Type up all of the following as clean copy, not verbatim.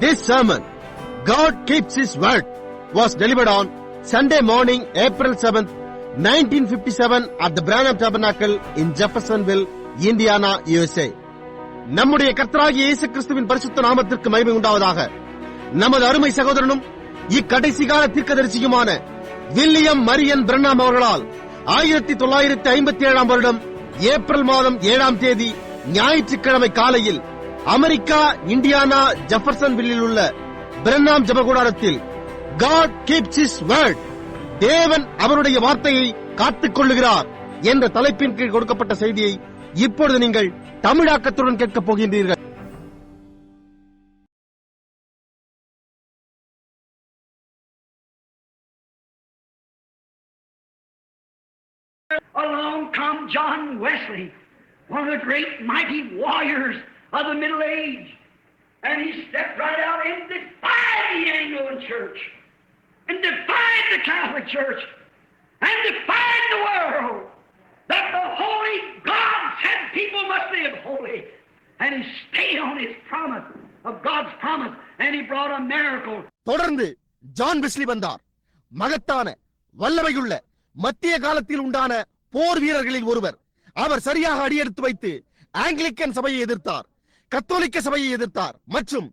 This sermon, God Keeps His Word, was delivered on Sunday morning, April 7th, 1957 at the Branham Tabernacle in Jeffersonville, Indiana, USA. நம்முடைய கர்த்தராகிய இயேசு கிறிஸ்துவின் பரிசுத்த நாமத்திற்கு மகிமை உண்டாவதாக. நமது அருமை சகோதரனும் இக்கடைசி கால தீர்க்கதரிசியுமான வில்லியம் மரியன் பிரணாம் அவர்களால் 1957 வருடம் ஏப்ரல் மாதம் 7ஆம் தேதி ஞாயிற்றுக்கிழமை காலையில் அமெரிக்கா இண்டியானா ஜெஃபர்சன்வில்லில் உள்ள Pranam ஜெபக்கூடாரத்தில் God Keeps His Word, தேவன் அவருடைய வார்த்தையை காத்துக் கொள்ளுகிறார் என்ற தலைப்பின் கீழ் கொடுக்கப்பட்ட செய்தியை இப்பொழுது நீங்கள் தமிழாக்கத்துடன் கேட்கப் போகின்றீர்கள். Along come John Wesley, one of the great mighty warriors of the Middle Age, and he stepped right out and defied the Anglican Church, and defied the Catholic Church, and defied the world, that the holy God said people must live holy, and he stayed on his promise, of God's promise, and he brought a miracle. தொடர்ந்து John Wesley வந்தார். மகத்தான வல்லமையுள்ள மத்திய காலத்தில் உண்டான போர் வீரர்களில் ஒருவர். அவர் சரியாக அடியெடுத்து வைத்து ஆங்கிலிக்கன் சபையை எதிர்த்தார், கத்தோலிக்க சபையை எதிர்த்தார் மற்றும்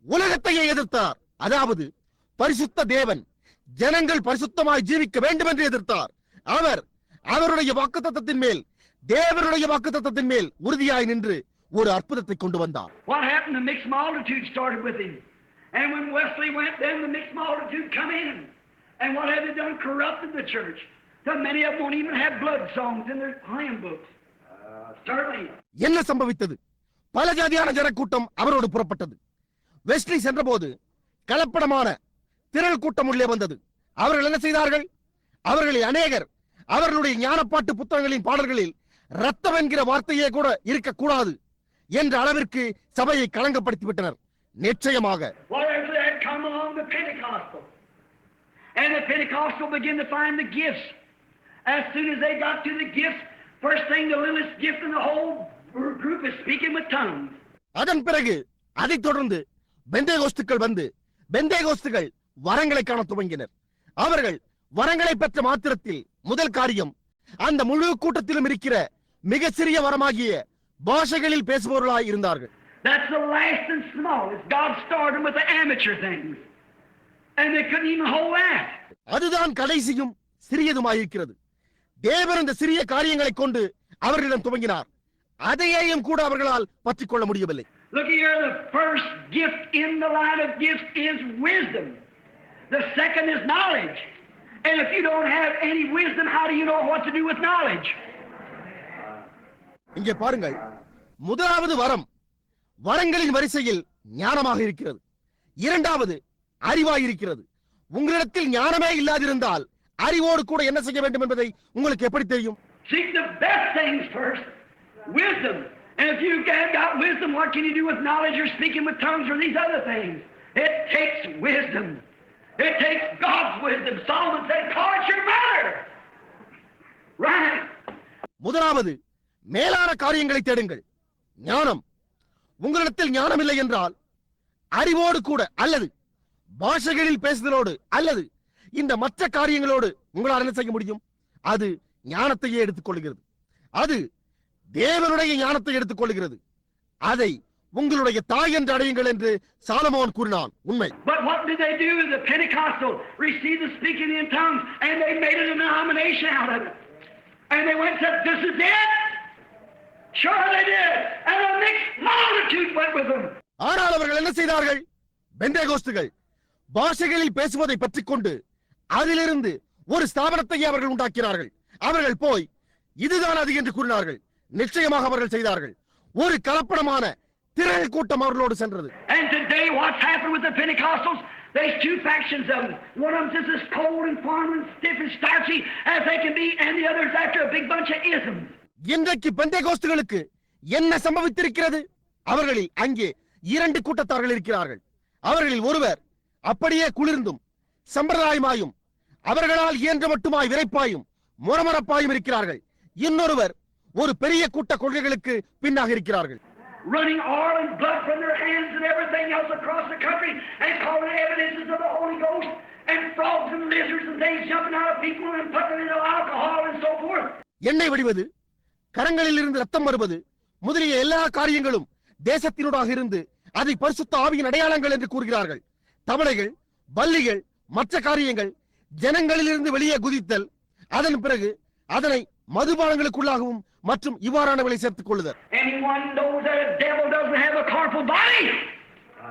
உலகத்தையே எதிர்த்தார். அதாவது பரிசுத்த தேவன் ஜனங்கள் பரிசுத்தமாய் ஜீவிக்க வேண்டும் என்று எதிர்த்தார். அவர் அவருடைய வாக்குத்தத்தத்தின் மேல், தேவனுடைய வாக்குத்தத்தத்தின் மேல் உறுதியாய் நின்று ஒரு அற்புதத்தை கொண்டு வந்தார். What happened? The mixed multitude started with him, and when Wesley went, then the mixed multitude come in, and what have they done? Corrupted the church. So many of them won't even have blood songs in their hymn books. Certainly. என்ன சம்பவித்தது? பல ஜாதியான ஜனக்கூட்டம் அவரோடு புறப்பட்டது. Wesley சென்றபோது கலப்படமான திரள் கூட்டம் உள்ளே வந்தது. அவர்கள் என்ன செய்தார்கள்? அவர்களில் அநேகர் அவர்களுடைய ஞானப்பாட்டு புத்தகங்களின் பாடல்களில் ரத்தம் என்கிற வார்த்தையே கூட இருக்கக்கூடாது என்ற அளவிற்கு சபையை களங்கப்படுத்தி விட்டனர். நிச்சயமாக And the Pentecostal began to find the gifts. As soon as they got to the gifts, first thing, the littlest gift in the whole group is speaking with tongues. அதன் பிறகு அதைத் தொடர்ந்து பெந்தேகோஸ்துக்கள் வந்து பெந்தேகோஸ்துகள் வரங்களை காண துவங்கினர். அவர்கள் வரங்களை பெற்ற மாத்திரத்தில் முதல் காரியம் அந்த முழு கூட்டத்திலும் இருக்கிற மிக சிறிய வரமாகிய பாஷைகளில் பேசுபவர்களாய் இருந்தார்கள். That's the last and smallest. God started with the amateur things. And they couldn't even hold that. அதுதான் கடைசியும் சிறியதுமாயிருக்கிறது. தேவன் இந்த சிறிய காரியங்களை கொண்டு அவர்களிடம் துவங்கினார். அதையேயும் கூட அவர்களால் பற்றிக் கொள்ள முடியவில்லை. Look here, the first gift in the line of gifts is wisdom. The second is knowledge. And if you don't have any wisdom, how do you know what to do with knowledge? இங்கே பாருங்கள், முதலாவது வரம் வரங்களின் வரிசையில் ஞானமாக இருக்கிறது. இரண்டாவது அறிவாயிருக்கிறது. உங்களிடத்தில் ஞானமே இல்லாதிருந்தால் அறிவோடு கூட என்ன செய்ய வேண்டும் என்பதை உங்களுக்கு எப்படி தெரியும்? Seek the best things first, wisdom. And if you have got wisdom, what can you do with knowledge or speaking with tongues or these other things? It takes wisdom. It takes God's wisdom. Solomon said, "Call your mother." Right. முதலாவது மேலான காரியங்களை தேடுங்கள். ஞானம். உங்களிடத்தில் ஞானம் இல்லை என்றால் அறிவோடு கூட அல்லது பாஷைகளில் பேசுதலோடு அல்லது இந்த மற்ற காரியங்களோடு உங்களால் என்ன செய்ய முடியும்? அது ஞானத்தையே எடுத்துக் கொள்கிறது. அது தேவனுடைய ஞானத்தை எடுத்துக் கொள்கிறது. அதை உங்களுடைய தாய் என்று அடையுங்கள் என்று சாலமோன் கூறினான். உண்மை. But what did they do? The Pentecostal received the speaking in tongues and they made a denomination out of it. And they went and said, "This is it." Sure they did. And a mixed multitude went with them. ஆனால் அவர்கள் என்ன செய்தார்கள்? பெந்தேகோஸ்துகள் பாஷைகளில் பேசுவதை பற்றிக் கொண்டு அதிலிருந்து ஒரு ஸ்தாபனத்தையே அவர்கள் உண்டாக்கினார்கள். அவர்கள் போய் இதுதான் அது என்று கூறினார்கள். நிச்சயமாக அவர்கள் செய்தார்கள். ஒரு கலப்படமான திரள் கூட்டம் அவர்களோடு சென்றது. And today what's happened with the Pentecostals? There's two factions of them. One of them is as cold and formal and stiff and starchy as they can be, and the other is after a big bunch of isms. இன்றைக்கு பெந்தேகோஸ்துகளுக்கு என்ன சம்பவித்திருக்கிறது? அவர்களில் அங்கே இரண்டு கூட்டத்தார்கள் இருக்கிறார்கள். அவர்களில் ஒருவர் அப்படியே குளிர்ந்தும் சம்பிரதாயமாயும் அவர்களால் இயன்ற மட்டுமாய் விரைப்பாயும் முரமரப்பாயும் இருக்கிறார்கள். இன்னொருவர் ஒரு பெரிய கூட்ட கொள்கைகளுக்கு பின்னாக இருக்கிறார்கள். running oil and blood from their hands and everything else across the country, and calling evidences of the Holy Ghost, and frogs and lizards and things jumping out of people and putting into alcohol and so forth. எண்ணெய் வடிவது, கரங்களில் இருந்து ரத்தம் வருவது முதலிய எல்லா காரியங்களும் தேசத்தினூடாக இருந்து அதை பரிசுத்த ஆவியின் அடையாளங்கள் என்று கூறுகிறார்கள். தவளைகள், பல்லிகள், மற்ற காரியங்கள் ஜனங்களிலிருந்து வெளியே குதித்தல், அதன் பிறகு அதனை மதுபானங்களுக்குள்ளாகவும் மற்றும் இவ்வாறானவர்களை சேர்த்துக் கொள்ளுதல். Anyone knows that a devil doesn't have a corporal body.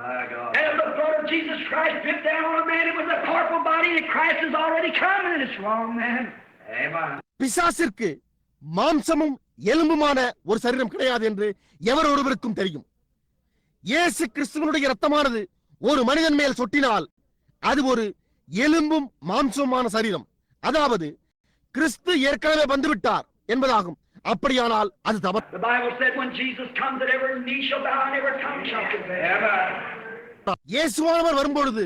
And if the blood of Jesus Christ dripped down on a man, it was a corporal body, and Christ is already coming, and it's wrong, man. Amen. பிசாசிற்கு மாம்சமும் எலும்புமான ஒரு சரீரம் கிடையாது என்று எவர் ஒருவருக்கும் தெரியும். இயேசு கிறிஸ்துவனுடைய இரத்தமானது ஒரு மனிதன் மேல் சொட்டினால் அது ஒரு எலும்பும் மாம்சமான சரீரம், அதாவது கிறிஸ்து ஏற்கனவே வந்துவிட்டார் என்பதாகும். அப்படியானால் அது தவறு. The Bible said when Jesus comes that every knee shall bow and every tongue shall confess. இயேசுவானவர் வரும்பொழுது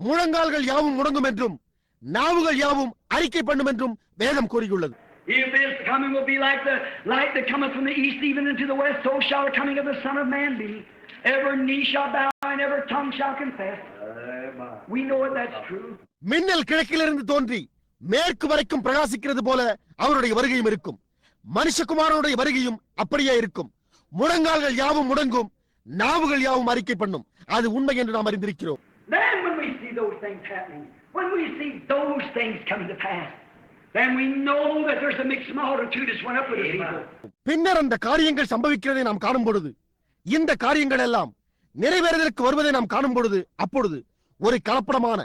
முழங்கால்கள் யாவும் முடங்கும் என்றும் நாவுகள் யாவும் அறிக்கை பண்ணும் என்றும் வேதம் கூறியுள்ளது. If his coming will be like the light that cometh from the east even into the west, so shall the coming of the Son of Man be. Every knee shall bow and every tongue shall confess. We know that that's true. மின்னல் கிழக்கிலிருந்து தோன்றி மேற்கு வரைக்கும் பிரகாசிக்கிறது போல அவருடைய வருகையும் இருக்கும். மனுஷகுமாரனுடைய வருகையும் அப்படியே இருக்கும். முழங்கால்கள் யாவும் முடங்கும், நாவுகள் யாவும் அறிக்கை பண்ணும். அது உண்மை என்று நாம் அறிந்திருக்கிறோம். Then when we see those things happening, when we see those things coming to pass, then we know that there's a mixed multitude that's went up with the people. பின்னர் அந்த காரியங்கள் சம்பவிக்கிறதை நாம் காணும் பொழுது, இந்த காரியங்கள் எல்லாம் நிறைவேறுவதற்கு வருவதை நாம் காணும் பொழுது, அப்பொழுது ஒரு கலப்படமான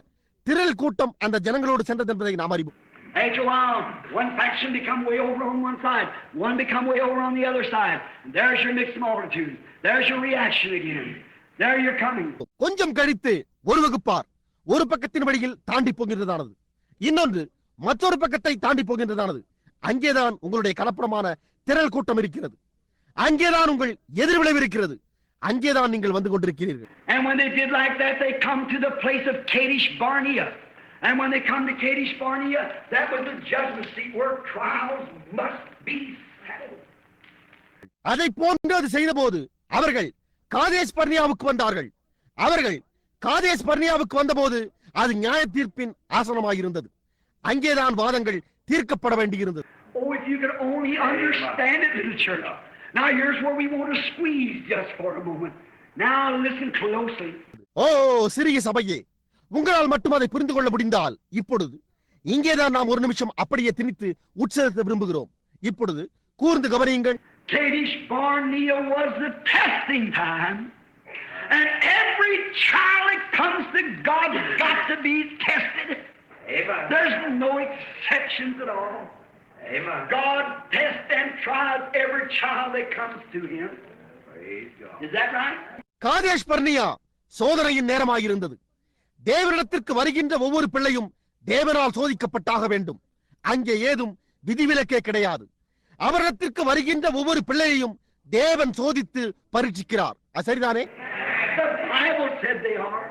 திரள் கூட்டம் அந்த ஜனங்களோடு சென்றது என்பதை நாம் அறிவோம். After a while, one faction become way over on one side, one become way over on the other side. And there's your mixed multitude. There's your reaction again. There you're coming. கொஞ்சம் கழித்து ஒரு வகுப்பார் ஒரு பக்கத்தின் வழியில் தாண்டி போகின்றதானது, இன்னொன்று மற்றொரு பக்கத்தை தாண்டி போகின்றதானது. அங்கேதான் உங்களுடைய கலப்படமான திரள் கூட்டம் இருக்கிறது. அங்கேதான் உங்கள் எதிர்விளைவு இருக்கிறது. அங்கேதான் நீங்கள் வந்து கொண்டிருக்கிறீர்கள். And when they did like that, they come to the place of Kadesh Barnea. And when they come to Kadesh Barnea, that was the judgment seat where trials must be settled. அதை போன்று அது செய்தபோது அவர்கள் காதேஸ் பர்னியாவுக்கு வந்தார்கள். அவர்கள் காதேஸ் பர்னியாவுக்கு வந்தபோது அது நியாய தீர்ப்பின் ஆசனமாயிருந்தது. அங்கேதான் வாதங்கள் தீர்க்கப்பட வேண்டியிருந்தது. Oh, if you could only understand it in the church. Now here's where we want to squeeze just for a moment. Now listen closely. ஓ சிறிய சபையே, உங்களால் மட்டும் அதை புரிந்து கொள்ள முடிந்தால் இப்பொழுது இங்கேதான் நாம் ஒரு நிமிஷம் அப்படியே திணித்து உட்செலுத்த விரும்புகிறோம். இப்பொழுது கூர்ந்து கவனியுங்கள். Kadesh Barnea was the testing time, and every child that comes to God has got to be tested. Amen. There's no exceptions at all. Amen. God tests and tries every child that comes to Him. Praise God. Is that right? காதேஷ் பர்னியா சோதனையின் நேரமாயிருந்தது. தேவனிடத்திற்கு வருகின்ற ஒவ்வொரு பிள்ளையும் தேவனால் சோதிக்கப்பட்டாக வேண்டும். அங்கே ஏதும் விதிவிலக்கே கிடையாது. அவரிடத்திற்கு வருகின்ற ஒவ்வொரு பிள்ளையையும் தேவன் சோதித்து பரீட்சிக்கிறார். சரிதானே? The Bible said they are.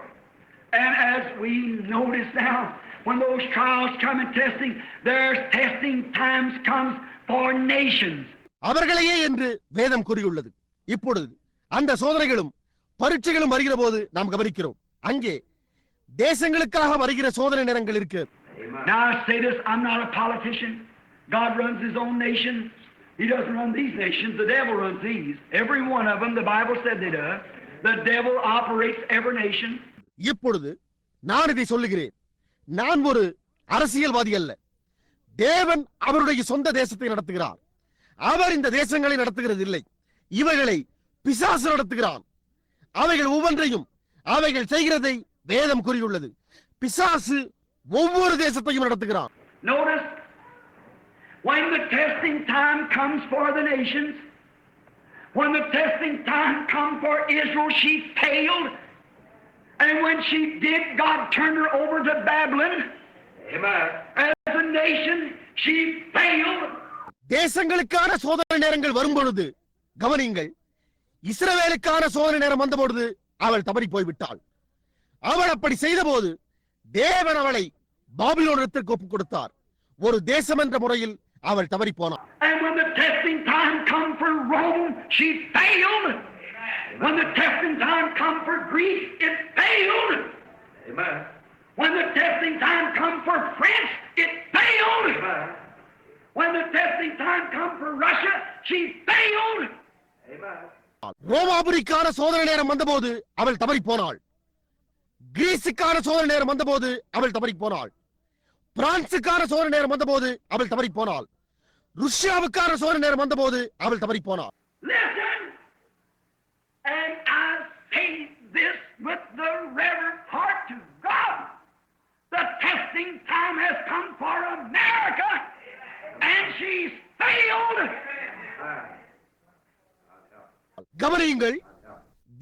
And as we notice now, when those trials come and testing, there's testing times comes for nations. அவர்களையே என்று வேதம் கூறியுள்ளது. இப்பொழுது அந்த சோதனைகளும் பரீட்சைகளும் வருகிற போது நாம் கவனிக்கிறோம். அங்கே தேசங்களுக்காக வருகிற சோதனை நேரங்கள் இருக்கு. Now I say this, I'm not a politician. God runs His own nation. He doesn't run these nations. The devil runs these. Every one of them, the Bible said they do. The devil operates every nation. இப்பொழுது நான் இதை சொல்லுகிறேன். நான் ஒரு அரசியல்வாதி அல்ல. தேவன் அவருடைய சொந்த தேசத்தை நடத்துகிறார். அவர் இந்த தேசங்களை நடத்துகிறது இல்லை. இவைகளை பிசாசு நடத்துகிறான். அவைகள் ஒவ்வொன்றையும் அவைகள் செய்கிறதை வேதம் கூறியுள்ளது. பிசாசு ஒவ்வொரு தேசத்தையும் நடத்துகிறான். Notice, when the testing time comes for the nations, when the testing time come for Israel, she failed. And when she did, God turned her over to Babylon. Amen. As a nation, she failed. தேசங்களுக்கான சோதனை நேரங்கள் வரும்பொழுது கவனியுங்கள். இஸ்ரவேலுக்கான சோதனை நேரம் வந்தபொழுது அவள் தவறி போய்விட்டாள். அவள் அப்படி செய்தபோது தேவன் அவளை பாபிலோனிடத்திற்கு ஒப்புக் கொடுத்தார். ஒரு தேசம் என்ற முறையில் அவள் தவறி போனாள். And when the testing time come for Rome, she failed. When the testing time come for Greece, it failed. Amen. When the testing time come for France, it failed. Amen. When the testing time come for Russia, she failed. Amen. ரோமாபுரிக்கான சோதனை நேரம் வந்தபோது அவள் தவறி போனாள். கிரீஸுக்கான சோதனை நேரம் வந்தபோது அவள் தவறி போனாள். பிரான்சுக்கான சோதனை நேரம் வந்தபோது அவள் தவறி போனாள். ருஷ்யாவுக்கான சோதனை நேரம் வந்தபோது அவள் தவறி போனாள். Listen, and I say this with the reverent heart to God. The testing time has come for America, and she's failed. கவனியுங்கள்,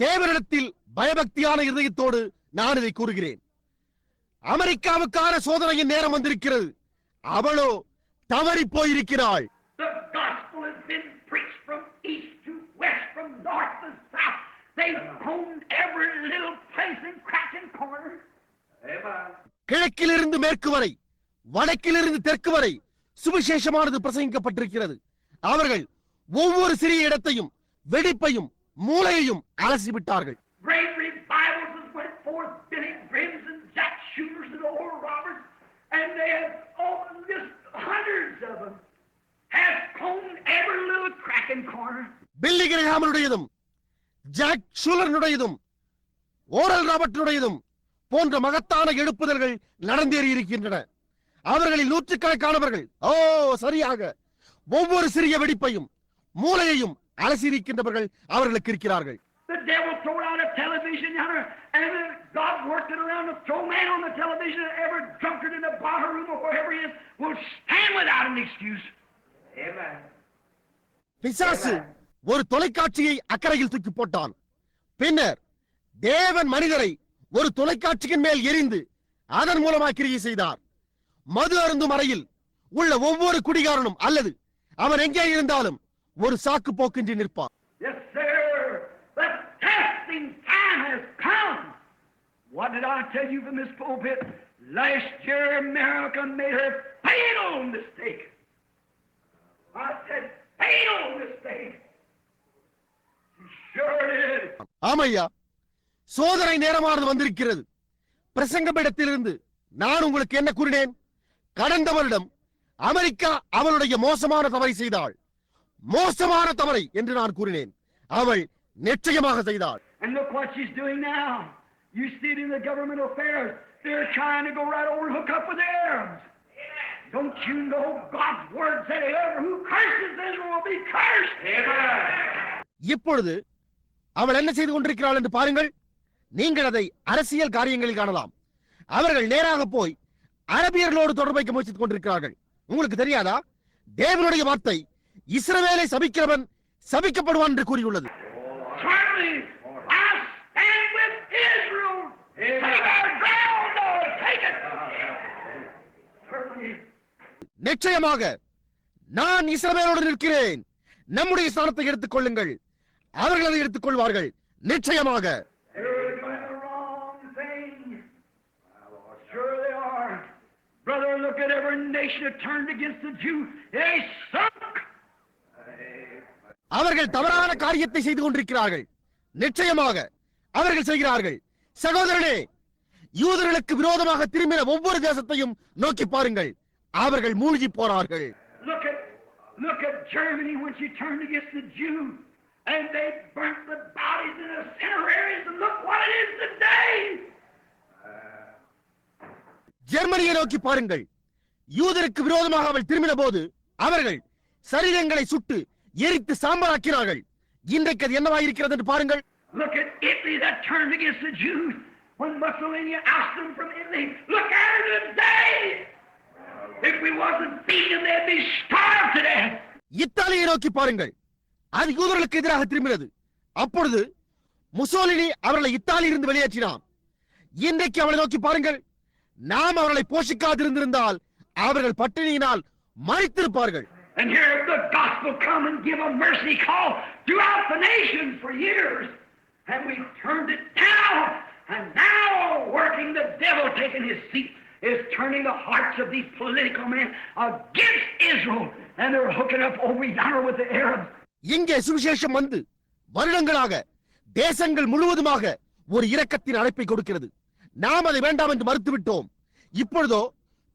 தேவனிடத்தில் பயபக்தியான இருதயத்தோடு நான் இதை கூறுகிறேன். அமெரிக்காவுக்கான சோதனையின் நேரம் வந்திருக்கிறது. அவளோ தவறி போயிருக்கிறாள். The gospel has been preached from east to west, from north to south. They've honed every little place and crack and corner. Amen. கிழக்கிலிருந்து மேற்கு வரை, வடக்கிலிருந்து தெற்கு வரை சுவிசேஷமானது பிரசங்கிக்கப்பட்டிருக்கிறது. அவர்கள் ஒவ்வொரு சிறிய இடத்தையும், வெடிப்பையும், மூளையையும் அலசிவிட்டார்கள். Great revivals has went forth, Billy Grahams and Jack Shooters and old Roberts, and they have just hundreds of them have combed every little crack and corner. Billy கிரஹாமுடையதும், ஜாக் ஷூலருடையதும், ஓரல் ராபர்ட்டுடையதும் போன்ற மகத்தான எழுப்புதல்கள் நடந்தேறி இருக்கின்றன. அவர்களில் நூற்றுக்கணக்கானவர்கள் சரியாக ஒவ்வொரு சிறிய வெடிப்பையும், மூளையையும் அலசியிருக்கின்றவர்கள் அவர்களுக்கு இருக்கிறார்கள். The devil threw out a television yonder, and God worked it around to throw man on the television, and every drunkard in the bar room or wherever he is will stand without an excuse. Amen. பிசாசு ஒரு தொலைக்காட்சியை அக்கறையில் தூக்கி போட்டான். பின்னர் தேவன் மனிதரை ஒரு தொலைக்காட்சியின் மேல் எரிந்து அதன் மூலமாக கிரியை செய்தார். மது அருந்தும் அறையில் உள்ள ஒவ்வொரு குடிகாரனும் அல்லது அவன் எங்கே இருந்தாலும் ஒரு சாக்கு போக்கின்றி நிற்பான். Yes, sir. The testing time has come. What did I tell you from this pulpit? Last year, America made her fatal mistake. I said fatal mistake. She sure did. ஆமையா, சோதனை நேரமானது வந்திருக்கிறது. பிரசங்கபீடத்திலிருந்து நான் உங்களுக்கு என்ன கூறினேன்? கடந்த வருடம் அமெரிக்கா அவளுடைய மோசமான தவறை செய்தாள். மோசமான தவறை என்று நான் கூறினேன். அவள் நிச்சயமாக செய்தாள். And look what she's doing now. You see it in the government affairs. They're trying to go right over and hook up with the Arabs. Don't you know God's word said whoever who curses Israel will be cursed. இப்பொழுது அவள் என்ன செய்து கொண்டிருக்கிறாள் என்று பாருங்கள். நீங்கள் அதை அரசியல் காரியங்களில் காணலாம். அவர்கள் நேராக போய் அரபியர்களோடு தொடர்பு வைக்க முயற்சித்துக் கொண்டிருக்கிறார்கள். உங்களுக்கு தெரியாதா? தேவனுடைய வார்த்தை இஸ்ரவேலை சபிக்கிறவன் சபிக்கப்படுவான் என்று கூறியுள்ளது. Certainly, I stand with Israel. Take our ground, Lord, take it. Certainly. நிச்சயமாக நான் இஸ்ரவேலோடு நிற்கிறேன். நம்முடைய ஸ்தானத்தை எடுத்துக் கொள்ளுங்கள். அவர்கள் அதை எடுத்துக் கொள்வார்கள். நிச்சயமாக. They're doing the wrong thing. Sure they are. Brother, look at every nation that turned against the Jew. They sunk. அவர்கள் தவறான காரியத்தை செய்து கொண்டிருக்கிறார்கள். நிச்சயமாக அவர்கள் செய்கிறார்கள். சகோதரனே, யூதர்களுக்கு விரோதமாக திரும்பின ஒவ்வொரு தேசத்தையும் நோக்கி பாருங்கள். அவர்கள் மூழ்கி போனார்கள். Look at Germany when she turned against the Jews, and they burnt the bodies in the incineraries, and look what it is today. ஜெர்மனியை நோக்கி பாருங்கள். யூதருக்கு விரோதமாக அவள் திரும்பின போது அவர்கள் சரீரங்களை சுட்டு எரித்து சாம்பலாக்கினார்கள். இன்றைக்கு அது என்னவாயிருக்கிறது என்று பாருங்கள். Look at Italy that turned against the Jews when Mussolini ousted them from Italy. Look at her today. If we wasn't beaten, they'd be starved to death. இத்தாலியை நோக்கி பாருங்கள். அது யூதர்களுக்கு எதிராக திரும்பினது. அப்பொழுது முசோலினி அவர்களை இத்தாலியிலிருந்து வெளியேற்றினான். இன்றைக்கு அவளை நோக்கி பாருங்கள். நாம் அவர்களை போஷிக்காதிருந்திருந்தால் அவர்கள் பட்டினியினால் மரித்திருப்பார்கள். And here the gospel come and give a mercy call throughout the nation for years. And we turned it down. And now working the devil taking his seat is turning the hearts of these political men against Israel. And they're hooking up over yonder with the Arabs. இங்கே சுவிசேஷம் வந்து வருடங்களாக தேசங்கள் முழுவதுமாக ஒரு இரக்கத்தின் அழைப்பை கொடுக்கிறது. நாம் அதை வேண்டாம் என்று மறுத்துவிட்டோம். இப்பொழுதோ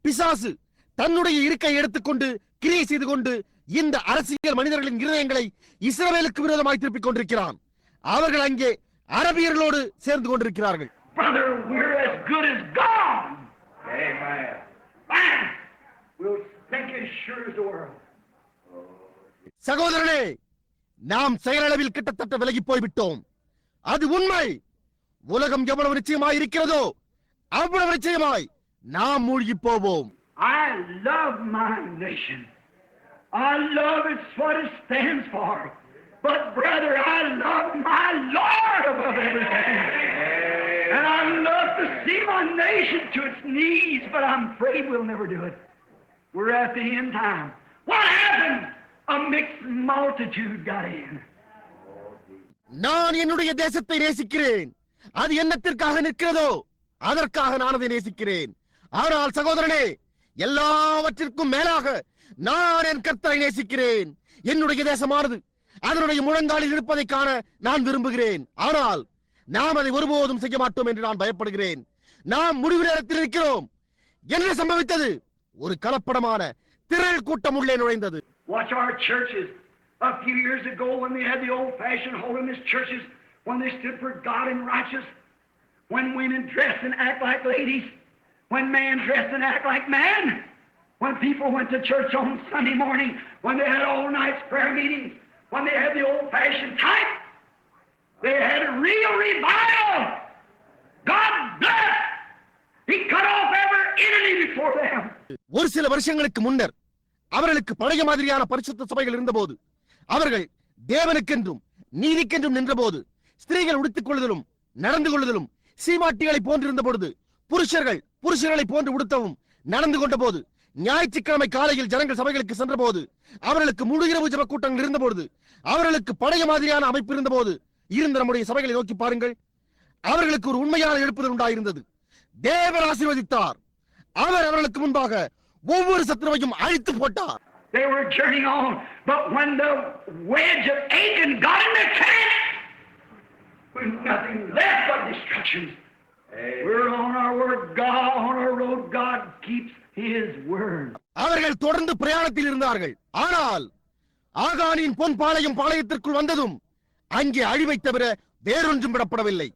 பிசாசு தன்னுடைய இருக்கை எடுத்துக்கொண்டு கிரியை செய்து கொண்டு இந்த அரசியல் மனிதர்களின் இருதயங்களை இஸ்ரவேலுக்கு விரோதமாய் திருப்பிக் கொண்டிருக்கிறான். அவர்கள் அங்கே அரபியர்களோடு சேர்ந்து கொண்டிருக்கிறார்கள். Brother, we're as good as gone. Amen. Man, we'll think as sure as the world. சகோதரனே, நாம் செயலளவில் கிட்டத்தட்ட விலகி போய்விட்டோம். அது உண்மை. உலகம் எவ்வளவு நிச்சயமாய் இருக்கிறதோ அவ்வளவு நிச்சயமாய் நாம் மூழ்கி போவோம். I love my nation. I love it's what it stands for. But brother, I love my Lord above everything. And I love to see my nation to its knees, but I'm afraid we'll never do it. We're at the end time. What happened? A mixed multitude got in. நான் என்னுடைய தேசத்தை நேசிக்கிறேன். அது என்னத்திற்காக நிற்கிறதோ அதற்காக நான் அதை நேசிக்கிறேன். ஆனால் சகோதரனே, எல்லாவற்றிற்கும் மேலாக நான் என் கர்த்தரை நேசிக்கிறேன். என்னுடைய தேசமானது அதனுடைய முழங்காலில் இருப்பதை காண நான் விரும்புகிறேன். ஆனால் நாம் அதை ஒருபோதும் செய்ய மாட்டோம் என்று நான் பயப்படுகிறேன். நாம் முடிவு நேரத்தில் இருக்கிறோம். என்ன சம்பவித்தது? ஒரு கலப்படமான திரள் கூட்டம் உள்ளே நுழைந்தது. Watch our churches. A few years ago when they had the old-fashioned holiness churches, when they stood for God and righteous, when women dressed and act like ladies, when man dressed and act like man, when people went to church on Sunday morning, when they had all-night prayer meetings, when they had the old-fashioned type, they had a real revival. God bless. He cut off every enemy before them. ஒரு சில வருஷங்களுக்கு முன்னர் அவர்களுக்கு பழைய மாதிரியான பரிசுத்த சபைகள் இருந்தபோது, அவர்கள் தேவனுக்கென்றும் நீதிக்கென்றும் நின்றபோது, ஸ்திரீகள் உடுத்திக் கொள்ளுதலும் நடந்து கொள்ளுதலும் சீமாட்டிகளை போன்றிருந்த பொழுது, புருஷர்களை போன்று உடுத்தவும் நடந்து கொண்ட போது, ஞாயிற்றுக்கிழமை காலையில் ஜனங்கள் சபைகளுக்கு சென்ற போது, அவர்களுக்கு முழு இரவு ஜெப கூட்டங்கள் இருந்த பொழுது, அவர்களுக்கு பழைய மாதிரியான அமைப்பு இருந்த போது இருந்த நம்முடைய சபைகளை நோக்கி பாருங்கள். அவர்களுக்கு ஒரு உண்மையான எழுப்புதல் உண்டாயிருந்தது. தேவன் ஆசீர்வதித்தார். அவர் அவர்களுக்கு முன்பாக ஒவ்வொரு சத்துருவையும் அழித்து போட்டார். They were journeying on, but when the wedge of Achan got in the camp, with nothing left but destruction. We're on our word, God on our road. God keeps His word. அவர்கள் தொடர்ந்து பிரயாணத்தில் இருந்தார்கள். ஆனால் ஆகானின் பொன் பாளையம் பாளையத்திற்குள் வந்ததும் அங்கே அழிவை தவிர வேறொன்றும் விடப்படவில்லை.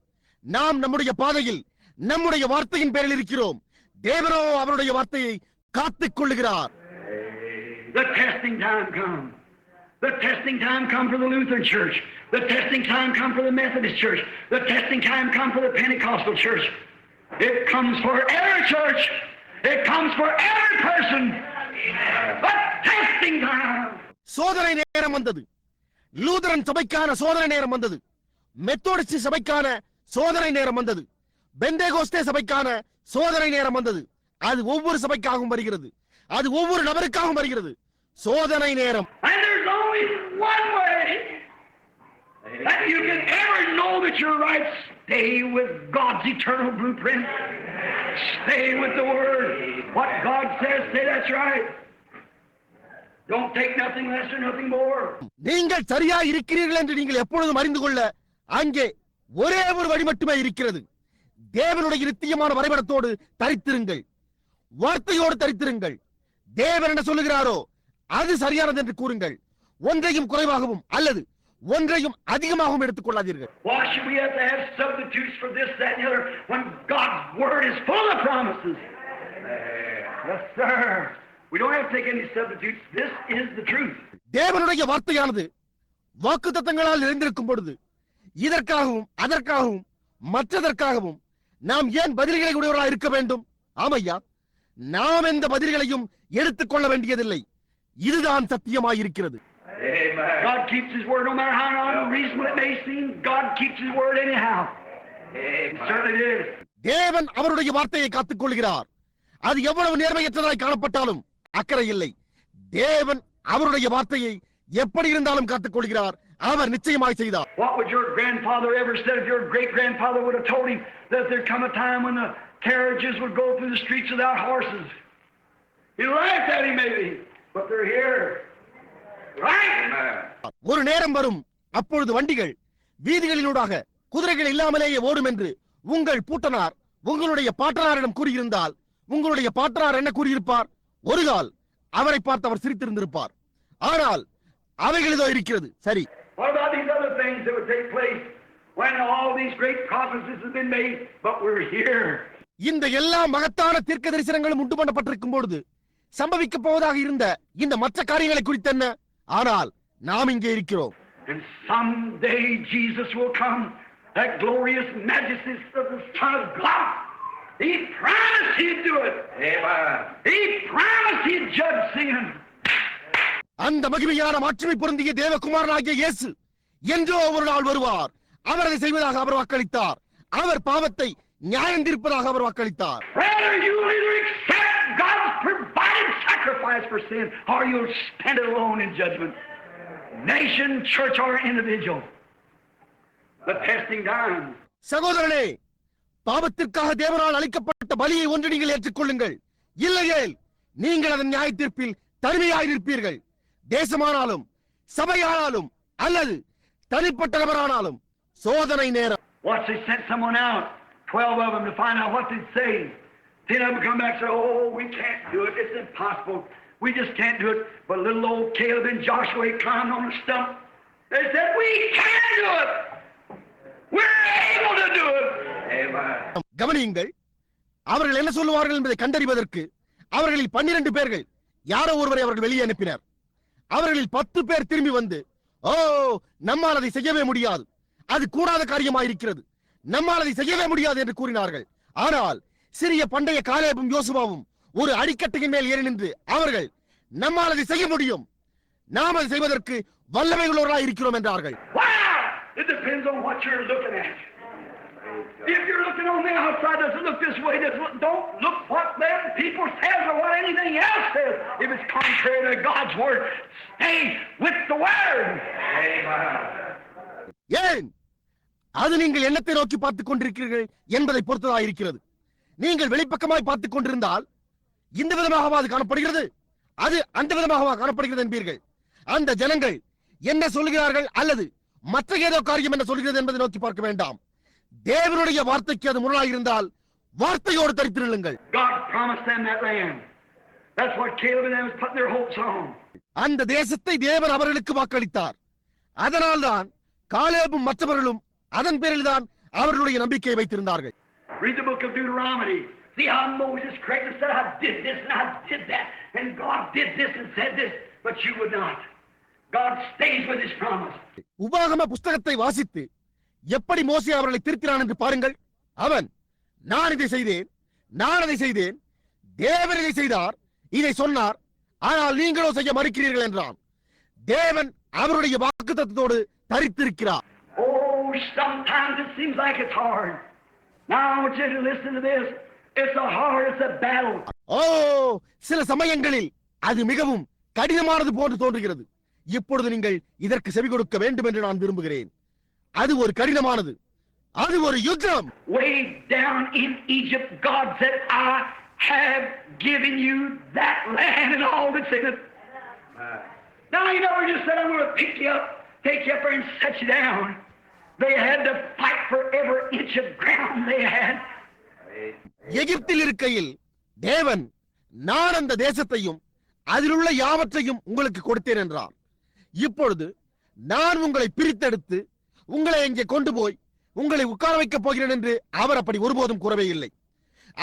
நாம் நம்முடைய பாதையில் நம்முடைய வார்த்தையின் பேரில் இருக்கிறோம். தேவனோ அவருடைய வார்த்தையை காத்துக் கொள்ளுகிறார். The testing time come. The testing time come for the Lutheran Church. The testing time come for the Methodist Church. The testing time come for the Pentecostal Church. It comes for every church. It comes for every person. But testing time. சோதனை நேரம் வந்தது. Lutheran சபைக்கான சோதனை நேரம் வந்தது. Methodist சபைக்கான சோதனை நேரம் வந்தது. பெந்தேகோஸ்தே சபைக்கான சோதனை நேரம் வந்தது. அது ஒவ்வொரு சபைக்காகவும் வருகிறது. அது ஒவ்வொரு நபருக்காகவும் வருகிறது. சோதனை நேரம். And there's only one way that you can ever know that you're right. Stay with God's eternal blueprint. Stay with the Word. What God says, say that's right. Don't take nothing less or nothing more. நீங்கள் சரியா இருக்கிறீர்கள் என்று நீங்கள் எப்பொழுதும் அறிந்து கொள்ள அங்கே ஒரே ஒரு வழி மட்டுமே இருக்கிறது. தேவனுடைய நித்தியமான வரைபடத்தோடு தரித்திருங்கள். வார்த்தையோடு தரித்திருங்கள். தேவன் என்ன சொல்லுகிறாரோ அது சரியானது என்று கூறுங்கள். ஒன்றையும் குறைவாகவும் அல்லது ஒன்றையும் அதிகமாகவும் எடுத்துக் கொள்ளாதீர்கள். Why should we have to have substitutes for this, that, and the other when God's word is full of promises? Yes, sir. We don't have to take any substitutes. This is the truth. தேவனுடைய வார்த்தையானது வாக்குத்தத்தங்களால் நிறைந்திருக்கும் பொழுது இதற்காகவும் அதற்காகவும் மற்றதற்காகவும் நாம் ஏன் பதில்களை உடையவர்களாக இருக்க வேண்டும்? ஆமையா, நாம் எந்த பதில்களையும் எடுத்துக்கொள்ள வேண்டியதில்லை. இதுதான் சத்தியமாயிருக்கிறது. God keeps His word no matter how unreasonable it may seem. God keeps His word anyhow. He certainly did. தேவன் அவருடைய வார்த்தையை காத்துக் கொள்கிறார். அது எவ்வளவு நேர்மையற்றதாய் காணப்பட்டாலும் அக்கறை இல்லை. தேவன் அவருடைய வார்த்தையை எப்படி இருந்தாலும் காத்துக் கொள்கிறார். அவர் நிச்சயமாய் செய்தார். What would your grandfather ever said if your great grandfather would have told him that there'd come a time when the carriages would go through the streets without horses? He laughed at him maybe, but they're here. Right? ஒரு நேரம் வரும், அப்பொழுது வண்டிகள் வீதிகளினூடாக குதிரைகள் இல்லாமலேயே ஓடும் என்று உங்கள் பூட்டனார் உங்களுடைய பாட்டனாரிடம் கூறியிருந்தால் உங்களுடைய பாட்டனார் என்ன கூறியிருப்பார்? ஒரு கால் அவரை பார்த்து அவர் சிரித்திருந்திருப்பார். ஆனால் அவைகள் இதோ இருக்கிறது. சரி, What about these other things that would take place when all these great prophecies have been made, but we're here? இந்த எல்லா மகத்தான தீர்க்க தரிசனங்களும் உண்டு பண்ணப்பட்டிருக்கும் பொழுது சம்பவிக்க போவதாக இருந்த இந்த மற்ற காரியங்களை குறித்து என்ன? ஆனால் நாம் இங்கே இருக்கிறோம். And someday Jesus will come, that glorious majesty of the Son of God. He promised he'd do it. Amen. He promised he'd judge sin. அந்த மகிமையான மாட்சிமை பொருந்திய தேவகுமாரனாகிய இயேசு என்றோ ஒரு நாள் வருவார். அவர் அதை செய்வதாக அவர் வாக்களித்தார். அவர் பாவத்தை நியாயம் தீர்ப்பதாக அவர் வாக்களித்தார். Rather you will either accept God's provided sacrifice for sin, or you'll stand alone in judgment. Nation, church, or individual. The testing time. சகோதரனே, பாவத்திற்காக தேவனால் அளிக்கப்பட்ட பலியை ஒன்று நீங்கள் ஏற்றுக்கொள்ளுங்கள். இல்லையேல் நீங்கள் அதன் நியாய தீர்ப்பில் தனிமையாய் நிற்பீர்கள். தேசமானாலும் சபையானாலும் அல்லது தனிப்பட்ட நபரானாலும் சோதனை நேரம். Once they sent someone out, 12 of them, to find out what they'd say. 10 of them come back and say, oh, we can't do it. It's impossible. We just can't do it. But little old Caleb and Joshua climbed on a stump. They said, we can do it. We're able to do it. Amen. கவனியுங்கள், அவர்கள் என்ன சொல்லுவார்கள் என்பதை கண்டறிவதற்கு அவர்களில் 12 பேர்கள் யாரோ ஒருவரை அவர்கள் வெளியே அனுப்பினர். அவர்களில் 10 பேர் திரும்பி வந்து, ஓ, நம்மால் அதை செய்யவே முடியாது, அது கூடாத காரியமாயிருக்கிறது, நம்மால் அதை செய்யவே முடியாது என்று கூறினார்கள். ஆனால் சிறிய பண்டைய காலேபும் யோசுவாவும் ஒரு அடிக்கட்டையின் மேல் ஏறி நின்று அவர்கள் நம்மால் அதை செய்ய முடியும், நாம் அதை செய்வதற்கு வல்லமை உள்ளவர்களாய் இருக்கிறோம் என்றார்கள். Wow! It depends on what you're looking at. If you're looking on the outside, doesn't look this way. Don't look what them people says or what anything else says. If it's contrary to God's word, stay with the word. ஏன்? அது நீங்கள் என்னத்தை நோக்கி பார்த்துக் கொண்டிருக்கிறீர்கள் என்பதை பொறுத்ததாக இருக்கிறது. நீங்கள் வெளிப்பக்கமாய் பார்த்துக் கொண்டிருந்தால் இந்த விதமாக அது காணப்படுகிறது, அது அந்த விதமாக காணப்படுகிறது என்பீர்கள். அந்த ஜனங்கள் என்ன சொல்கிறார்கள் அல்லது மற்ற ஏதோ காரியம் என்ன சொல்கிறது என்பதை நோக்கி பார்க்க வேண்டாம். தேவனுடைய வார்த்தைக்கு அது முரணாக இருந்தால் வார்த்தையோடு தரித்திருங்கள். God promised them that land. That's what Caleb and them was putting their hopes on. அந்த தேசத்தை தேவன் அவர்களுக்கு வாக்களித்தார். அதனால்தான் காலேபும் மற்றவர்களும் அதன் பேரில் தான் அவர்களுடைய நம்பிக்கையை வைத்திருந்தார்கள். Read the book of Deuteronomy. See how Moses corrected and said, I did this and I did that, and God did this and said this, but you would not. God stays with his promise. உபாகம புஸ்தகத்தை வாசித்து எப்படி மோசே அவர்களை திருத்தினான் என்று பாருங்கள். அவன், நான் இதை செய்தேன், நான் அதை செய்தேன், தேவன் இதை செய்தார், இதை சொன்னார், ஆனால் நீங்களோ செய்ய மறுக்கிறீர்கள் என்றான். தேவன் அவருடைய வாக்குத்தத்தத்தோடு தரித்திருக்கிறார். Oh, sometimes it seems like it's hard. Now I want you to listen to this. It's a hard, it's a battle. ஓ, சில சமயங்களில் அது மிகவும் கடினமானது போன்று தோன்றுகிறது. இப்பொழுது நீங்கள் இதற்கு செவி கொடுக்க வேண்டும் என்று நான் விரும்புகிறேன். அது ஒரு கடினமானது, அது ஒரு யுத்தம். Way down in Egypt, God said, I have given you that land and all that's in it. Now you never just said, I'm going to pick you up, take you up there and set you down. They had to fight for every inch of ground they had. எகிப்தில் இருக்கையில் தேவன், நான் அந்த தேசத்தையும் அதிலுள்ள யாவற்றையும் உங்களுக்கு கொடுத்தேன் என்றார். இப்பொழுது நான் உங்களை பிரித்தெடுத்து உங்களை இங்கே கொண்டு போய் உங்களை உட்கார வைக்கப் போகிறேன் என்று அவர் அப்படி ஒருபோதும் கூறவே இல்லை.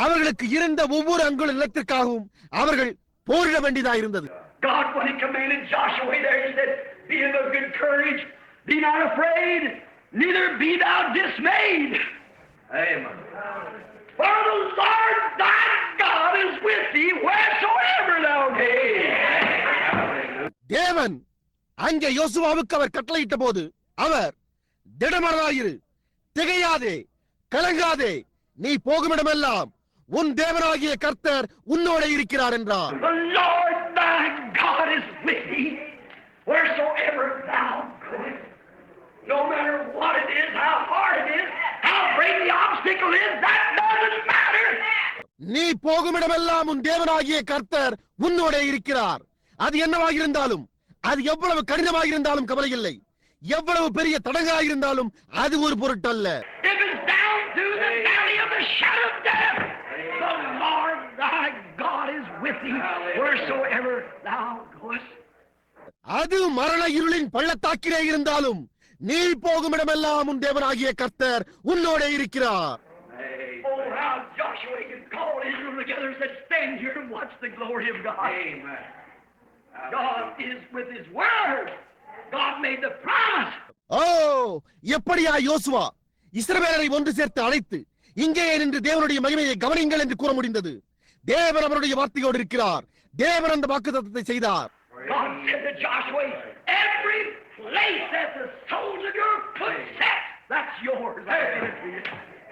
அவர்களுக்கு இருந்த ஒவ்வொரு அங்குல நிலத்திற்காகவும் அவர்கள் போரிட வேண்டியதாக இருந்தது. God, when he commanded Joshua there, he said, be of good courage, be not afraid, neither be thou dismayed. Amen. For the Lord thy God is with thee wheresoever thou goest. தேவன் அங்கே யோசுவாவுக்கு அவர் கட்டளையிட்ட போது அவர், திடமனதாயிரு, திகையாதே, கலங்காதே, நீ போகுமிடமெல்லாம் உன் தேவனாகிய கர்த்தர் உன்னோட இருக்கிறார் என்றார். The Lord thy God is with thee wheresoever thou goest. No matter what it is, how hard it is, how great the obstacle is, that doesn't matter. நீ போகுமிடமெல்லாம் உன் தேவனாகிய கர்த்தர் உன்னோட இருக்கிறார். அது என்னவாக இருந்தாலும், அது எவ்வளவு கடினமாக இருந்தாலும் கவலை இல்லை. எவ்வளவு பெரிய தடங்கா இருந்தாலும் அது ஒரு பொருட்டல்ல. If it's down through the valley of the shadow of death, the Lord thy God is with thee wheresoever thou goest. அது மரண இருளின் பள்ளத்தாக்கிலே இருந்தாலும் நீ போகும் இடமெல்லாம் உன் தேவனாகிய கர்த்தர் உன்னோட இருக்கிறார். Oh, how Joshua could call Israel together and said, stand here and watch the glory of God. Amen. God is with his word. God made the promise. ஓ, எப்படியா யோசுவா இஸ்ரவேலரை ஒன்று சேர்த்து அழைத்து இங்கே நின்று தேவனுடைய மகிமையை கவனிங்கள் என்று கூற முடிந்தது? தேவன் அவருடைய வார்த்தையோடு இருக்கிறார். தேவன் அந்த வாக்குத்தத்தத்தை செய்தார். God said to Joshua, every place that the soles of your foot set, that's yours.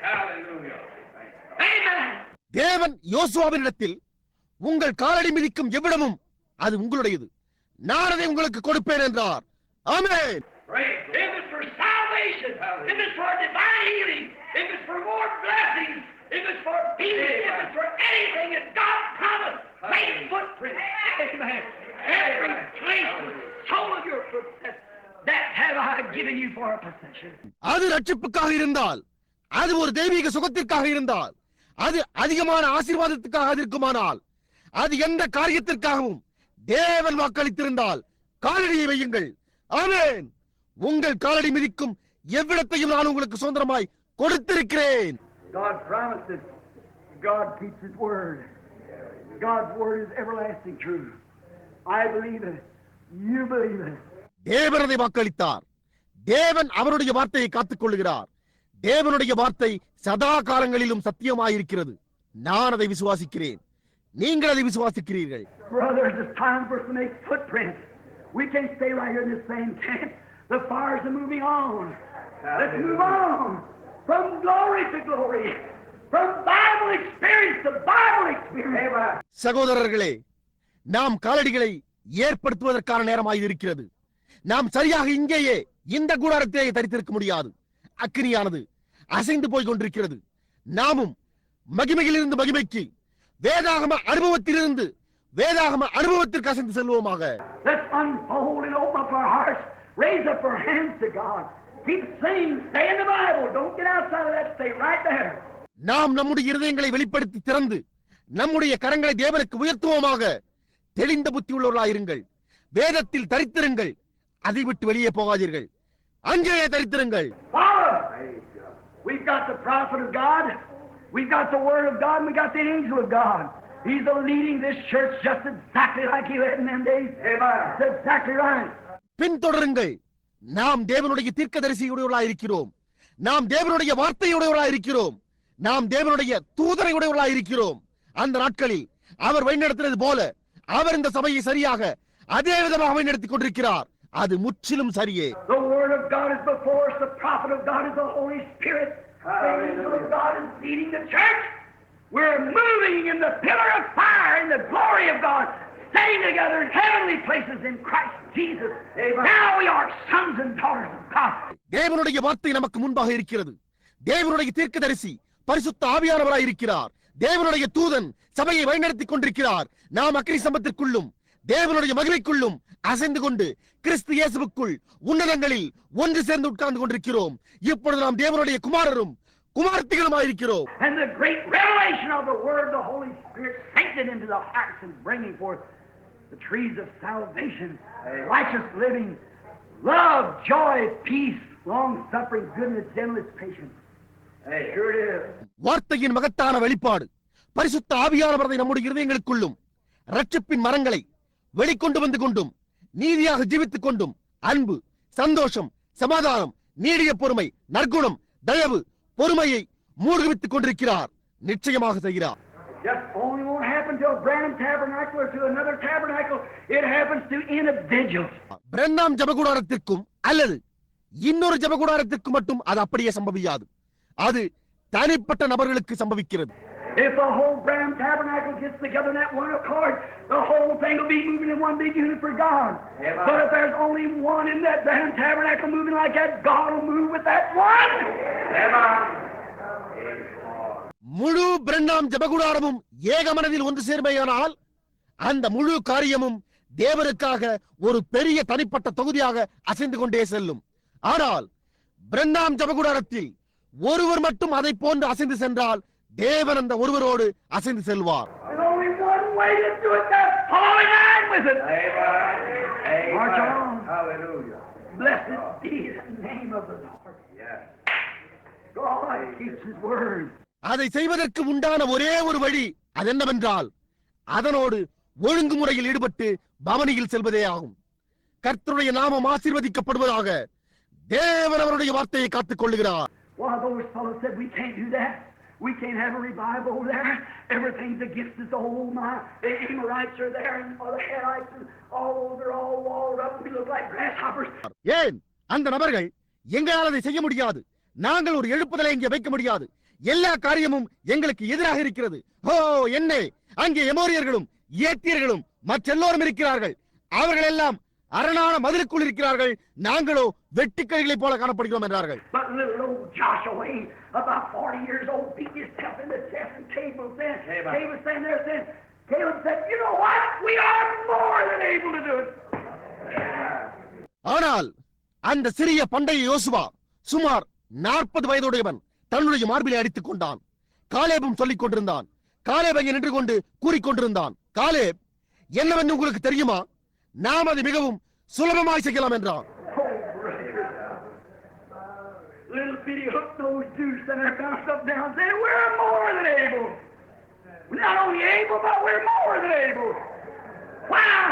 Hallelujah. Amen. தேவன் யோசுவாவினிடத்தில் உங்கள் காலடி மிதிக்கும் எவ்விடமும் அது உங்களுடையது, நான் அதை உங்களுக்கு கொடுப்பேன் என்றார். ஆமென். If it's for salvation, if it's for divine healing, if it's for more blessings, if it's for peace, if it's for anything that God promised, make footprints. Amen. Every place the sole of your foot says, that have I given you for a possession. அது ரட்சிப்புக்காக இருந்தால், அது ஒரு தெய்வீக சுகத்திற்காக இருந்தால், அது அதிகமான ஆசீர்வாதத்துக்காக இருக்குமானால், அது எந்த காரியத்திற்காகவும் தேவன் வாக்களித்திருந்தால் காலடியை வையுங்கள். ஆமென். உங்கள் காலடி மிதிக்கும் எவ்விடத்தையும் நான் உங்களுக்கு சுதந்திரமாய் கொடுத்திருக்கிறேன். God promised it. God keeps his word. God's word is everlasting truth. I believe it. You believe it. தேவன் அதை வாக்களித்தார். தேவன் அவருடைய வார்த்தையை காத்துக் கொள்கிறார். தேவனுடைய வார்த்தை சதா காலங்களிலும் சத்தியமாயிருக்கிறது. நான் அதை விசுவாசிக்கிறேன். நீங்கள் அதை விசுவாசிக்கிறீர்கள். Brothers, it's time for us to make footprints. We can't stay right here in this same tent. The fires are moving on. Let's move on. From glory to glory. From Bible experience to Bible experience. சகோதரர்களே, நாம் காலடிகளை ஏற்படுத்துவதற்கான நேரமாக இருக்கிறது. நாம் சரியாக இங்கேயே இந்த கூடாரத்திலேயே தரித்திருக்க முடியாது. அக்கினியானது அசைந்து போய் கொண்டிருக்கிறது. நாமும் மகிமையிலிருந்து மகிமைக்கு, வேதாகம அனுபவத்திலிருந்து வேதாகம அனுபவத்திற்கு அசைந்து செல்வோமாக. Let's unfold and open up our hearts. Raise up our hands to God. Keep singing. Stay in the Bible. Don't get outside of that. Stay right there. நாம் நம்முடைய இருதயங்களை வெளிப்படுத்தி திறந்து நம்முடைய கரங்களை தேவனுக்கு உயர்த்துவோமாக. தெளிந்த புத்தி உள்ளவர்களாயிருங்கள். வேதத்தில் தரித்திருங்கள். அதை விட்டு வெளியே போகாதீர்கள். அங்கேயே தரித்திருங்கள். We've got the prophet of God. We've got the word of God. And we got the angel of God. He's leading this church just exactly like he led in them days. That's exactly right. பின்தொடருங்கள். நாம் தேவனுடைய தீர்க்கதரிசியுடையவர்களாய் இருக்கிறோம். நாம் தேவனுடைய வார்த்தையுடையவர்களாய் இருக்கிறோம். நாம் தேவனுடைய தூதரை உடையவர்களாய் இருக்கிறோம். அந்த நாட்களில் அவர் வழிநடத்தினது போல அவர் இந்த சபையை சரியாக அதே விதமாக வழிநடத்திக் கொண்டிருக்கிறார். அது முற்றிலும் சரியே. The word of God is before us. The prophet of God is the Holy Spirit. The angel of God is leading the church. We're moving in the pillar of fire in the glory of God, staying together in heavenly places in Christ Jesus. Now we are sons and daughters of God. தேவனுடைய வார்த்தை நமக்கு முன்பாக இருக்கிறது. தேவனுடைய தீர்க்கதரிசி பரிசுத்த ஆவியானவராய் இருக்கிறார். தேவனுடைய தூதன் சபையை வழிநடத்திக் கொண்டிருக்கிறார். நாம் அக்கினி சம்பத்திற்குள்ளும் தேவனுடைய மகிமைக்குள்ளும் அசைந்து கொண்டு கிறிஸ்து இயேசுவுக்குள் உன்னதங்களில் ஒன்று சேர்ந்து உட்கார்ந்து கொண்டிருக்கிறோம். இப்பொழுது நாம் தேவனுடைய குமாரரும் குமார்த்திகளுமாயிருக்கிறோம். And the great revelation of the word, the Holy Spirit sinks it into the hearts and bringing forth the trees of salvation, righteous living, love, joy, peace, long suffering, goodness, gentleness, patience. Sure it is. வார்த்தையின் மகத்தான வெளிப்பாடு பரிசுத்த ஆவியானவரை நம்முடைய இருதயங்களுக்குள்ளும் இரட்சிப்பின் மரங்களை வெளிக்கொண்டு வந்து கொண்டும் நீதியாக ஜீவித்துக் கொண்டும் அன்பு, சந்தோஷம், சமாதானம், நீடிய பொறுமை, நற்குணம், தயவு, பொறுமையை மூழ்கவித்துக் கொண்டிருக்கிறார். நிச்சயமாக செய்கிறார். Just only won't happen to a Branham tabernacle or to another tabernacle. It happens to individuals. பிரண்ணாம் ஜெபக்கூடாரத்திற்கும் அல்லது இன்னொரு ஜெபக்கூடாரத்திற்கும் மட்டும் அது அப்படியே சம்பவியாது. அது தனிப்பட்ட நபர்களுக்கு சம்பவிக்கிறது. If the whole Branham tabernacle gets together in that one accord, the whole thing will be moving in one big unit for God. Amen. But if there's only one in that Branham tabernacle moving like that, God will move with that one. Amen. முழு பிரண்ணாம் ஜெபக்கூடாரமும் ஏக மனதில் ஒன்று சேர்மையானால் அந்த முழு காரியமும் தேவனுக்காக ஒரு பெரிய தனிப்பட்ட தொகுதியாக அசைந்து கொண்டே செல்லும். ஆனால் பிரண்ணாம் ஜபகுடாரத்தில் ஒருவர் மட்டும் அதை போன்று அசைந்து சென்றால் தேவன் அந்த ஒருவரோடு அசைந்து செல்வார். There's only one way to do it. That's fall in line with it. Amen. March on. Hallelujah. Blessed be the name of the Lord. Yes. God keeps His word. அதை செய்வதற்கு உண்டான ஒரே ஒரு வழி அதென்னவென்றால் அதனோடு ஒழுங்குமுறையில் ஈடுபட்டு பவனியில் செல்வதே ஆகும். கர்த்தருடைய நாமம் ஆசீர்வதிக்கப்படுவதாக. தேவன் அவருடைய வார்த்தையை காத்துக் கொள்ளுகிறார். One of those fellows said, we can't do that. We can't have a revival there. Everything's against us. Oh my, the Amorites are there and the Hittites and all they're all walled up. We look like grasshoppers. ஏன் அந்த நபர்கள் எங்களால் அதை செய்ய முடியாது, நாங்கள் ஒரு எழுப்புதலை இங்கே வைக்க முடியாது, எல்லா காரியமும் எங்களுக்கு எதிராக இருக்கிறது. ஓ என்ன, அங்கே எமோரியர்களும் ஏத்தியர்களும் மற்றெல்லோரும் இருக்கிறார்கள், அவர்கள் எல்லாம் அரணான மதிலுக்குள் இருக்கிறார்கள், நாங்களோ வெட்டுக்கிளிகளை போல காணப்படுகிறோம் என்றார்கள். But little old Joshua, about 40 years old, beat himself in the chest, and Caleb standing there saying, Caleb said, you know what? We are more than able to do it. ஆனால் அந்த சிறிய பண்டைய யோசுவா சுமார் 40 வயதுடையவன் தன்னுடைய மார்பிலை அடித்துக் கொண்டான். காலேபும் சொல்லிக் கொண்டிருந்தான். காலேப் அங்கே நின்று கொண்டு கூறிக்கொண்டிருந்தான், காலேப், என்னவென்று உங்களுக்கு தெரியுமா, நாம் அதை மிகவும் சுலபமாய் செய்யலாம் என்றான். Little bitty hook-nosed Jews and their bounced up down saying, we're more than able. We're not only able, but we're more than able. Wow!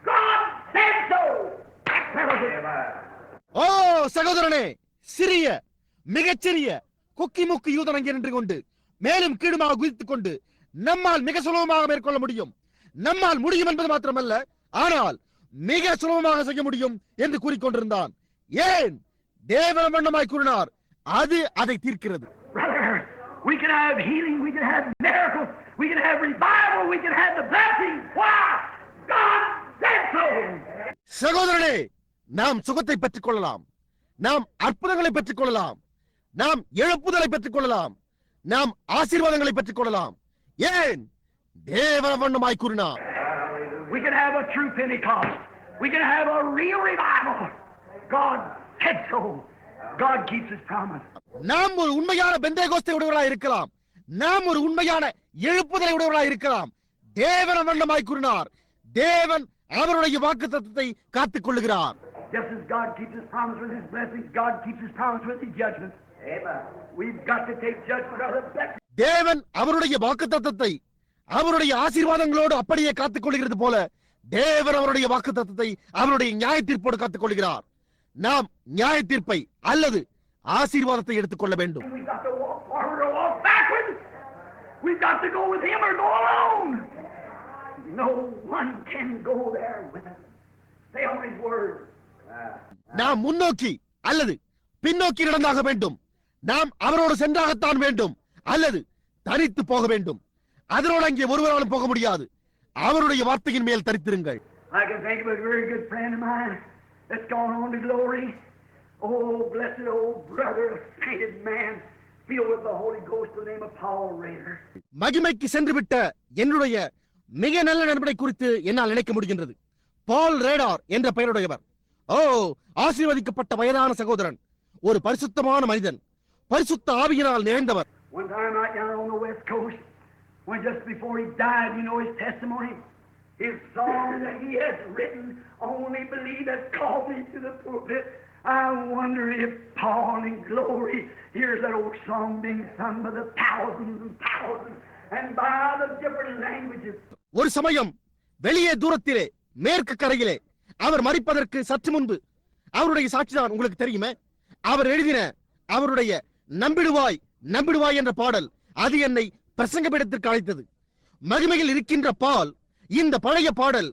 God said so! ஓ சகோதரனே, சிறிய மிகச்சிறிய கொக்கி முக்கி யூதன் அங்கே நின்று கொண்டு மேலும் கீழுமாக குதித்துக் கொண்டு நம்மால் மிக சுலபமாக மேற்கொள்ள முடியும், நம்மால் முடியும் என்பது மாத்திரமல்ல, ஆனால் மிக சுலபமாக செய்ய முடியும் என்று கூறிக்கொண்டிருந்தான். ஏன்? தேவன் வண்ணமாய் கூறினார், அது அதை தீர்க்கிறது. Brother, we can have healing, we can have miracles, we can have revival, we can have the blessing. Why? God said so. சகோதரனே, நாம் சுகத்தை பெற்றுக் கொள்ளலாம், நாம் அற்புதங்களை பெற்றுக் கொள்ளலாம், நாம் எழுப்புதலை பெற்றுக் கொள்ளலாம், நாம் ஆசீர்வாதங்களை பெற்றுக் கொள்ளலாம். ஏன்? தேவன் வண்ணமாய் கூறினார். We can have a true Pentecost. We can have a real revival. God said so. God keeps His promise. நாம் ஒரு உண்மையான பெந்தேகோஸ்தை உடையவர்களாய் இருக்கலாம், நாம் ஒரு உண்மையான எழுப்புதலை உடையவர்களாய் இருக்கலாம். தேவன் வண்ணமாய் கூறினார். தேவன் அவருடைய வாக்குத்தத்தத்தை காத்துக் கொள்ளுகிறார். Just as God keeps His promise with His blessings, God keeps His promise with His judgment. Amen. We've got to take judgment of the blessing. தேவன் அவருடைய வாக்குத்தத்தத்தை அவருடைய ஆசீர்வாதங்களோடு அப்படியே காத்துக் கொள்கிறது போல தேவன் அவருடைய வாக்குத்தத்தத்தை அவருடைய நியாய தீர்ப்போடு காத்துக் கொள்கிறார். நாம் நியாய தீர்ப்பை அல்லது ஆசீர்வாதத்தை எடுத்துக்கொள்ள வேண்டும். We've got to walk forward or walk backward. We've got to go with Him or go alone. No one can go there with us. Stay on His word. நாம் முன்னோக்கி அல்லது பின்னோக்கி நடந்தாக வேண்டும். நாம் அவரோடு சென்றாகத்தான் வேண்டும் அல்லது தரித்து போக வேண்டும். அதனோடு அங்கே ஒருவராலும் போக முடியாது. அவருடைய வார்த்தையின் மேல் தரித்திருங்கள். I can think of a very good friend of mine that's gone on to glory. Oh, blessed old brother, a sainted man, filled with the Holy Ghost, the name of Paul Rader. மகிமைக்கு சென்று விட்ட என்னுடைய மிக நல்ல நண்பனை குறித்து என்னால் நினைக்க முடிகின்றது. பால் ரேடார் என்ற பெயருடையவர். ஓ, ஆசீர்வதிக்கப்பட்ட வயதான சகோதரன், ஒரு பரிசுத்தமான மனிதன், பரிசுத்த ஆவியினால் நிறைந்தவர். One time right down on the West Coast, when just before he died, you know his testimony, his song that he has written, Only Believe, has called me to the pulpit. I wonder if Paul in glory hears that old song being sung by the thousands and thousands and by the different languages. ஒரு சமயம் வெளியே தூரத்திலே மேற்கு கரையிலே அவர் மரிப்பதற்கு சற்று முன்பு அவருடைய சாட்சிதான் உங்களுக்கு தெரியுமே. அவர் எழுதின அவருடைய நம்பிடுவாய் நம்பிடுவாய் என்ற பாடல் அது என்னை பிரசங்கபீடத்திற்கு அழைத்தது. மகிமையில் இருக்கின்ற பால் இந்த பழைய பாடல்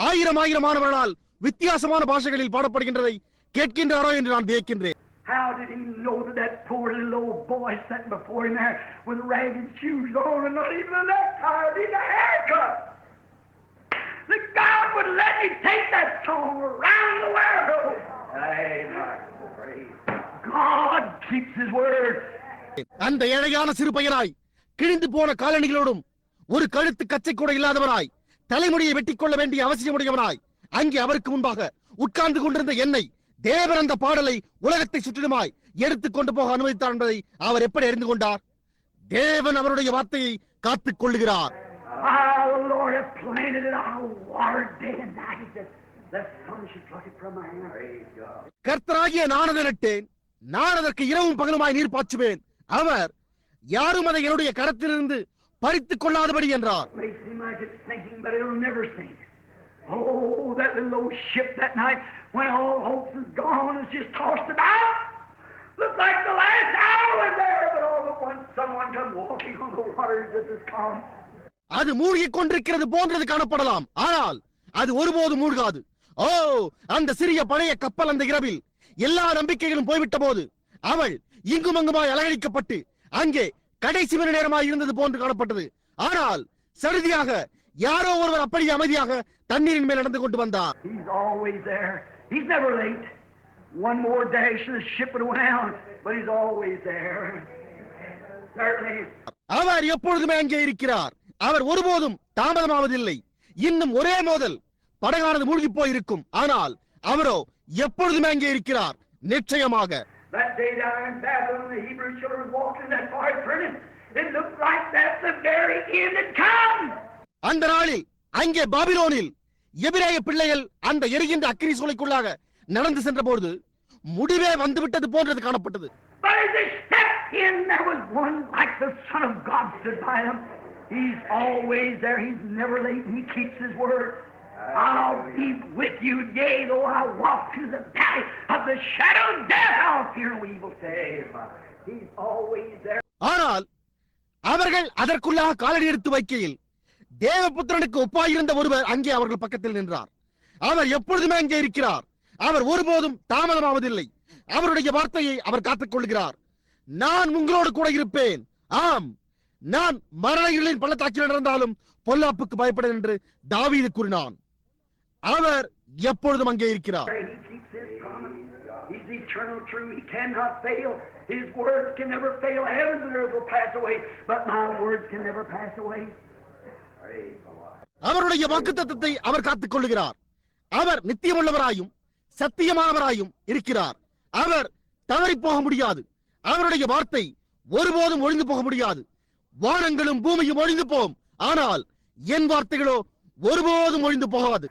ஆயிரமானவர்களால் வித்தியாசமான பாஷைகளில் பாடப்படுகின்றதை கேட்கின்றாரோ என்று நான் வியக்கின்றேன். How did he know that poor little old boy sitting before him there with ragged shoes on and not even a necktie, need a haircut? That God would let me take that song around the world. Amen. God keeps His word. அந்த ஏழையான சிறு பையனாய் கிழிந்து போன காலணிகளோடும் ஒரு கழுத்து கச்சை கூட இல்லாதவனாய் தலைமுடியை வெட்டிக் கொள்ள வேண்டிய அவசியமுடையவனாய் அங்கே அவருக்கு முன்பாக உட்கார்ந்து கொண்டிருந்த என்னை தேவன் அந்த பாடலை உலகத்தை சுற்றிலுமாய் எடுத்துக்கொண்டு போக அனுமதித்தார் என்பதை அவர் எப்படி அறிந்து கொண்டார்? தேவன் அவருடைய வார்த்தையை காத்துக் கொள்ளுகிறார். The Lord has planted it. I'll water day and night. He said, the sun should pluck it from my hand. கர்த்தராகிய நான் அதை நட்டேன், நான் அதற்கு இரவும் பகலுமாய் நீர் பாய்ச்சுவேன். அவர் யாரும் அதை என்னுடைய கரத்திலிருந்து பறித்துக் கொள்ளாதபடி என்றார். May seem like it's sinking, but it'll never sink. Oh, that little old ship that night when all hope is gone, it's just tossed about. Looked like the last hour was there, but all at once someone come walking on the waters just as calm. அது மூழ்கிக் கொண்டிருக்கிறது போன்றது காணப்படலாம், ஆனால் அது ஒருபோதும் மூழ்காது. ஓ, அந்த சிறிய பழைய கப்பல் அந்த இரவில் எல்லா நம்பிக்கைகளும் போய்விட்ட போது அவள் இங்கும் அங்குமாய் அலங்கரிக்கப்பட்டு அங்கே கடைசி மணி நேரமாய் இருந்தது போன்று காணப்பட்டது. ஆனால் சடுதியாக யாரோ ஒருவர் அப்படியே அமைதியாக தண்ணீரின் மேல் நடந்து கொண்டு வந்தார். He's always there. He's never late. One more dash and the ship would have went out, but he's always there. Certainly. அவர் எப்பொழுதுமே அங்கே இருக்கிறார். அவர் ஒருபோதும் தாமதமாவதில்லை. இன்னும் ஒரே மோதல் படகானது மூழ்கி போயிருக்கும், ஆனால் அவரோ எப்பொழுதுமே அங்கே இருக்கிறார். நிச்சயமாக That day down in Babylon, the Hebrew children walked in that fire furnace. It looked like that's the very end had come. அந்த நாளில் அங்கே பாபிலோனில் எபிரேய பிள்ளைகள் அந்த எரிகின்ற அக்கினி சூளைக்குள்ளாக நடந்து சென்றபோது முடிவே வந்துவிட்டது போன்றது காணப்பட்டது. But as they stepped in, there was one like the Son of God stood by them. He's always there. He's never late. He keeps his word. I'll be with you, yea, though I walk through the valley of the shadow of death, I'll fear no evil. He's always there. ஆனால் அவர்கள் அதற்குள்ளாக காலடி எடுத்து வைக்கையில் தேவபுத்திரனுக்கு ஒப்பாயிருந்த ஒருவர் அங்கே அவர்கள் பக்கத்தில் நின்றார். அவர் எப்பொழுதுமே அங்கே இருக்கிறார். அவர் ஒருபோதும் தாமதமாவதில்லை. அவருடைய வார்த்தையை அவர் காத்துக் கொள்கிறார். நான் உங்களோடு கூட இருப்பேன். ஆம், நான் மரணங்களின் பள்ளத்தாக்கில் நடந்தாலும் பொல்லாப்புக்கு பயப்பட என்று தாவீது கூறினான். அவர் எப்பொழுதும் அங்கே இருக்கிறார். He keeps his promise. He's eternal true. He cannot fail. His words can never fail. Heavens and earth will pass away, but my words can never pass away. அவருடைய வாக்குத்தத்தத்தை அவர் காத்துக் கொள்ளுகிறார். அவர் நித்தியமுள்ளவராயும் சத்தியமானவராயும் இருக்கிறார். அவர் தவறி போக முடியாது. அவருடைய வார்த்தை ஒருபோதும் ஒழிந்து போக முடியாது. வானங்களும் பூமியும் ஒழிந்து போகும், ஆனால் என் வார்த்தைகளோ ஒருபோதும் ஒழிந்து போகாது.